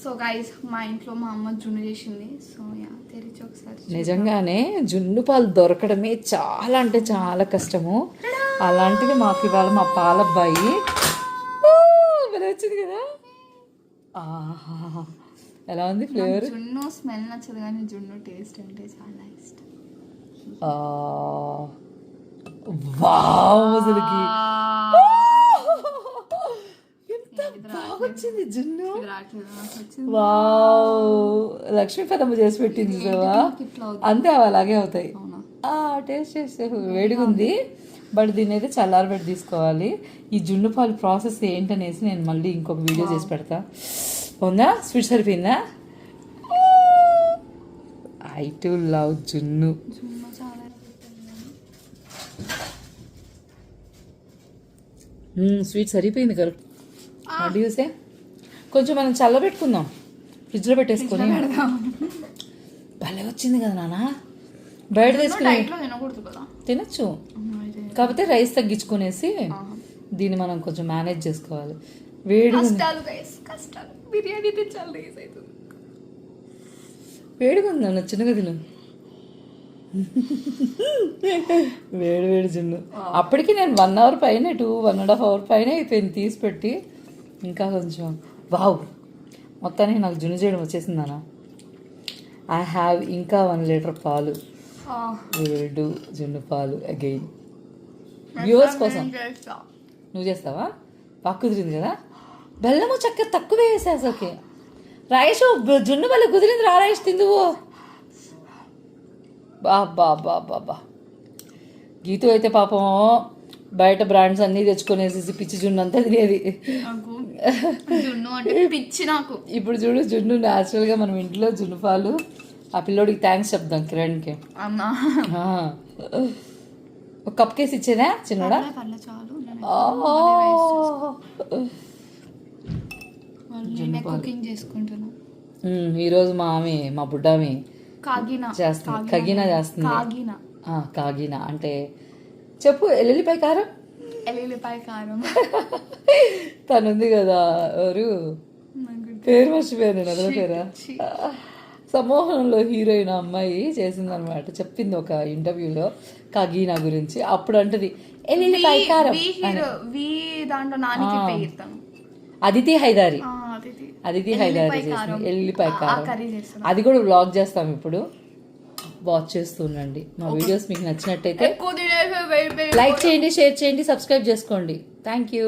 So guys మా ఇంట్లో మా అమ్మ జున్ను చేసింది. సో యా తెరిచి ఒకసారి నిజంగానే జున్ను పాలు దొరకడమే చాలా అంటే చాలా కష్టము. అలాంటిది మాకు ఇవాళ మా పాలబ్బాయి వచ్చింది కదా. ఎలా ఉంది ఫ్లేవర్? జున్ను స్మెల్ నచ్చదు కానీ జున్ను టేస్ట్ అంటే చాలా ఇష్టం. వావ్ అసలుకి ఎంత బాగా వచ్చింది జున్ను. వావ్ లక్ష్మీ పదమ్మ చేసి పెట్టింది చూసావా, అంతే అవి అలాగే అవుతాయి. టేస్ట్ చేస్తే వేడిగా ఉంది, బట్ దీని అయితే చల్లారబెట్టి తీసుకోవాలి. ఈ జున్ను పాలు ప్రాసెస్ ఏంటనేసి నేను మళ్ళీ ఇంకొక వీడియో చేసి పెడతా. ఉందా స్వీట్ సరిపోయిందా? ఐ టు లవ్ జున్ను. స్వీట్ సరిపోయింది కరెక్ట్. చూసే కొంచెం మనం చల్లబెట్టుకుందాం, ఫ్రిడ్జ్లో పెట్టేసుకొని. భలే వచ్చింది కదా నాన్న. బయట తీసుకుని తినచ్చు, కాకపోతే రైస్ తగ్గించుకునేసి దీన్ని మనం కొంచెం మేనేజ్ చేసుకోవాలి. వేడిగా వేడిగా ఉంది అన్న, చిన్నగా తిను. వేడి వేడి జున్ను. అప్పటికి నేను 1 అవర్ పైన 1.5 అవర్ పైన అయిపోయింది తీసి పెట్టి. ఇంకా కొంచెం వావ్ మొత్తానికి నాకు జున్ను చేయడం వచ్చేసింది అన్న. ఐ హ్యావ్ ఇంకా 1 లీటర్ పాలు. వేడు జున్ను పాలు అగైన్ వ్యూవర్స్ కోసం. నువ్వు చేస్తావా? బాగా కుదిరింది కదా. బెల్లము చక్కెర తక్కువ వేసా అసలుకి. రైస్ జున్ను వల్ల కుదిరింది రా. రైస్ తిందువు. బాబా గీతు అయితే పాపం బయట బ్రాండ్స్ అన్నీ తెచ్చుకునేసి పిచ్చి జున్ను అంతా తినేది. జున్ను అంటే పిచ్చి నాకు. ఇప్పుడు చూడు జున్ను న్యాచురల్గా మనం ఇంట్లో జున్ను పాలు. ఆ పిల్లోడికి థ్యాంక్స్ చెప్దాం కిరణ్కి. ఒక కప్ కేసి ఇచ్చేదా చిన్నడా? కుకింగ్ చేసుకుంటున్నా ఈరోజు మా బుడ్డామి చేస్తుంది. కగినా చేస్తుంది. కాగినా అంటే చెప్పు. ఎల్లుల్లిపాయ కారం. తను ఉంది కదా ఎవరు పేరు మర్చిపోయాను, నగల పేరా. సమూహంలో హీరోయిన్ అమ్మాయి చేసిందనమాట. చెప్పింది ఒక ఇంటర్వ్యూలో కగీనా గురించి. అప్పుడు అంటది ఎల్లుల్లిపాయ కారం. అదితి హైదారి చేసింది ఎల్లుల్లిపాయ కారం. అది కూడా వ్లాగ్ చేస్తాం ఇప్పుడు, వాచ్ చేస్తుండండి. మా వీడియోస్ మీకు నచ్చినట్టయితే లైక్ చేయండి, షేర్ చేయండి, సబ్స్క్రైబ్ చేసుకోండి. Thank you.